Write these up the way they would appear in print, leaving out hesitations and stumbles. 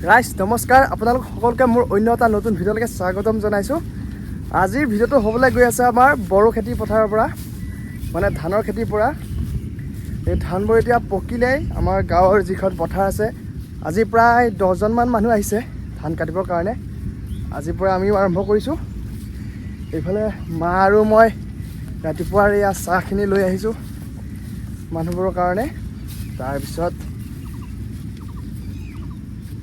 ৰাইজ নমস্কাৰ, আপোনালোক সকলোকে মোৰ অন্য এটা নতুন ভিডিঅ'লৈকে স্বাগতম জনাইছোঁ। আজিৰ ভিডিঅ'টো হ'বলৈ গৈ আছে আমাৰ বড়ো খেতি পথাৰৰ পৰা, মানে ধানৰ খেতিৰ পৰা। এই ধানবোৰ এতিয়া পকিলেই আমাৰ গাঁৱৰ যিখন পথাৰ আছে, আজি প্ৰায় 10জনমান মানুহ আহিছে ধান কাটিবৰ কাৰণে। আজিৰ পৰা আমিও আৰম্ভ কৰিছোঁ। এইফালে মা আৰু মই ৰাতিপুৱাৰ এয়া চাহখিনি লৈ আহিছোঁ মানুহবোৰৰ কাৰণে। তাৰপিছত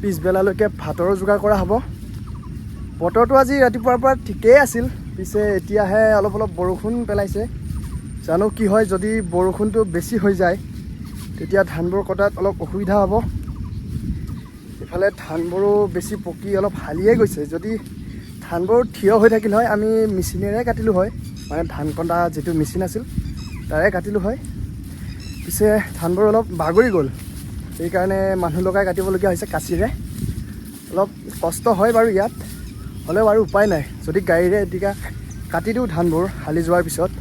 পিছবেলালৈকে ভাতৰো যোগাৰ কৰা হ'ব। বতৰটো আজি ৰাতিপুৱাৰ পৰা ঠিকেই আছিল, পিছে এতিয়াহে অলপ বৰষুণ পেলাইছে। জানো কি হয়, যদি বৰষুণটো বেছি হৈ যায় তেতিয়া ধানবোৰ কটাত অলপ অসুবিধা হ'ব। ইফালে ধানবোৰো বেছি পকি অলপ হালিয়ে গৈছে। যদি ধানবোৰ থিয় হৈ থাকিল হয় আমি মেচিনেৰে কাটিলোঁ হয়, মানে ধান কটা যিটো মেচিন আছিল তাৰে কাটিলোঁ হয়। পিছে ধানবোৰ অলপ বাগৰি গ'ল, সেইকাৰণে মানুহ লগাই কাটিবলগীয়া হৈছে কাঁচিৰে। অলপ কষ্ট হয় বাৰু ইয়াত, হ'লেও বাৰু উপায় নাই। যদি গাড়ীৰে এতিয়া কাটি দিওঁ ধানবোৰ হালি যোৱাৰ পিছত,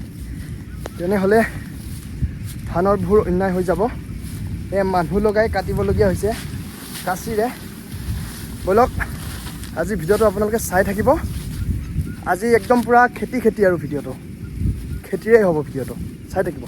তেনেহ'লে ধানৰবোৰ অন্যায় হৈ যাব। মানুহ লগাই কাটিবলগীয়া হৈছে কাঁচিৰে। ব'লক আজি ভিডিঅ'টো আপোনালোকে চাই থাকিব। আজি একদম পূৰা খেতি আৰু ভিডিঅ'টো খেতিৰে হ'ব। ভিডিঅ'টো চাই থাকিব।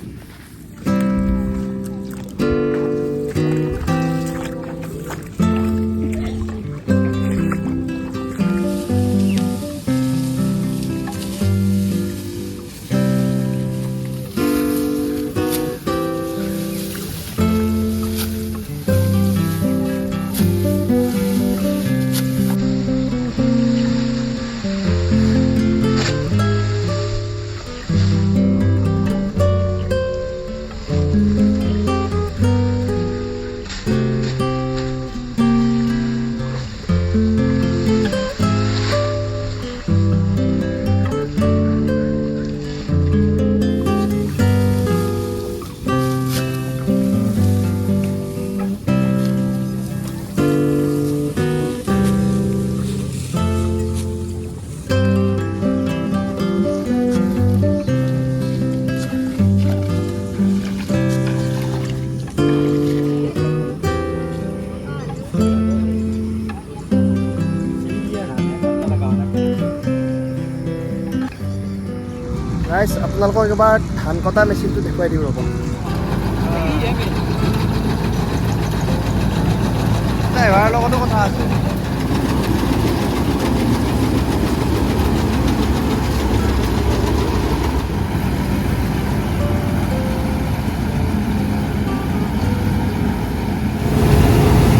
ৰাইজ আপোনালোকক এবাৰ ধান কটা মেচিনটো দেখুৱাই দিওঁ ৰ'ব। ড্ৰাইভাৰৰ লগতো কথা আছে।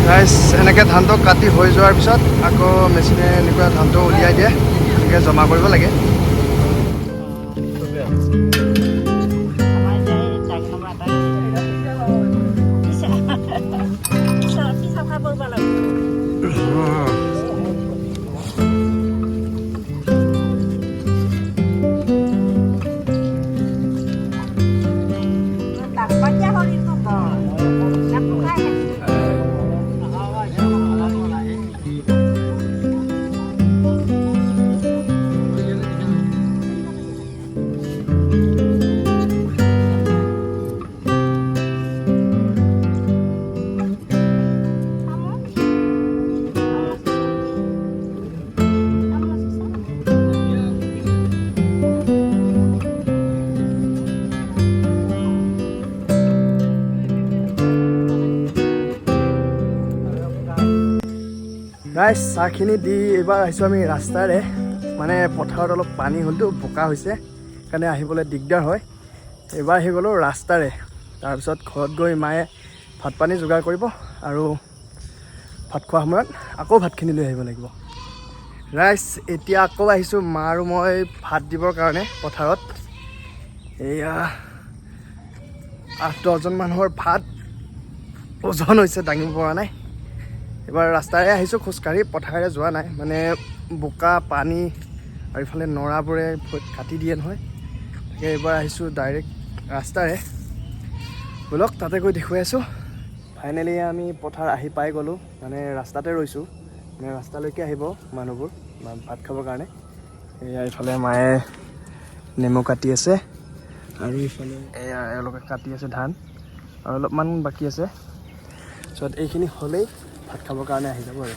ৰাইজ এনেকৈ ধানটো কাটি হৈ যোৱাৰ পিছত আকৌ মেচিনে এনেকুৱা ধানটো উলিয়াই দিয়ে, এনেকৈ জমা কৰিব লাগে। ৰাইজ চাহখিনি দি এইবাৰ আহিছোঁ আমি ৰাস্তাৰে, মানে পথাৰত অলপ পানী হ'লতো, বোকা হৈছে, সেইকাৰণে আহিবলৈ দিগদাৰ হয়। এইবাৰ আহি গ'লোঁ ৰাস্তাৰে। তাৰপিছত ঘৰত গৈ মায়ে ভাত পানী যোগাৰ কৰিব আৰু ভাত খোৱা সময়ত আকৌ ভাতখিনি লৈ আহিব লাগিব। ৰাইজ এতিয়া আকৌ আহিছোঁ মা আৰু মই ভাত দিবৰ কাৰণে পথাৰত। এয়া 8-10জন মানুহৰ ভাত ওজন হৈছে, দাঙিব পৰা নাই। এবাৰ ৰাস্তাৰে আহিছোঁ, খোজকাঢ়ি পথাৰেৰে যোৱা নাই, মানে বোকা পানী আৰু ইফালে নৰাবোৰে কাটি দিয়ে নহয়। তাকে এইবাৰ আহিছোঁ ডাইৰেক্ট ৰাস্তাৰে। ব'লক তাতে গৈ দেখুৱাই আছোঁ। ফাইনেলি আমি পথাৰ আহি পাই গ'লোঁ, মানে ৰাস্তাতে ৰৈছোঁ, মানে ৰাস্তালৈকে আহিব মানুহবোৰ ভাত খাবৰ কাৰণে। এয়া ইফালে মায়ে নেমু কাটি আছে আৰু ইফালে এয়া এওঁলোকে কাটি আছে ধান আৰু অলপমান বাকী আছে। পিছত এইখিনি হ'লেই ভাত খাবৰ কাৰণে আহি যাব আৰু।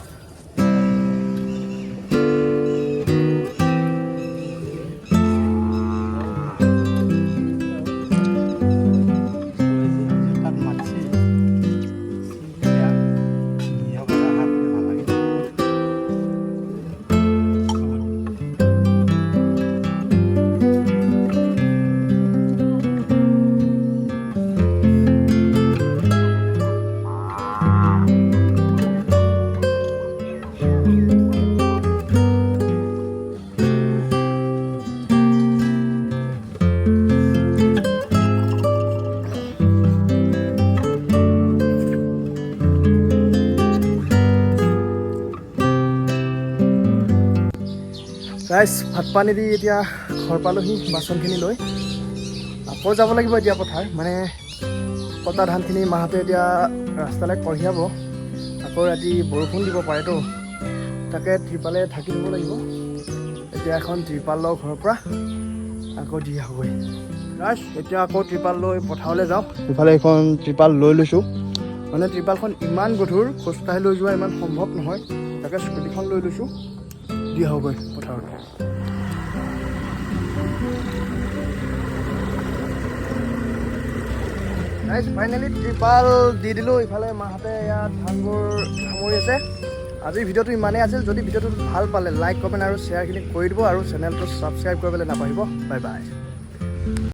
ৰাইজ ভাত পানী দি এতিয়া ঘৰ পালোহি বাচনখিনি লৈ আকৌ যাব লাগিব এতিয়া পথাৰ মানে কটা ধানখিনি মাহঁতে এতিয়া ৰাস্তালৈ কঢ়িয়াব আকৌ ৰাতি বৰষুণ দিব পাৰেতো তাকে ত্ৰিপালে ঢাকি দিব লাগিব এতিয়া এখন ত্ৰিপাল লওঁ ঘৰৰ পৰা আকৌ দি আহোঁগৈ ৰাইজ এতিয়া আকৌ ত্ৰিপাল লৈ পথাৰলৈ যাওঁ ইফালে এখন ত্ৰিপাল লৈ লৈছোঁ মানে ত্ৰিপালখন ইমান গধুৰ খোজকাঢ়ি লৈ যোৱা ইমান সম্ভৱ নহয় তাকে স্কুটিখন লৈ লৈছোঁ দি আহোঁগৈ পথাৰত ৰাইজ ফাইনেলি ত্ৰিপাল দি দিলোঁ ইফালে মাহঁতে ইয়াত ধানবোৰ সামৰি আছে আজিৰ ভিডিঅ'টো ইমানেই আছিল যদি ভিডিঅ'টো ভাল পালে লাইক কমেণ্ট আৰু শ্বেয়াৰখিনি কৰি দিব আৰু চেনেলটো ছাবস্ক্ৰাইব কৰিবলৈ নাপাহৰিব বাই বাই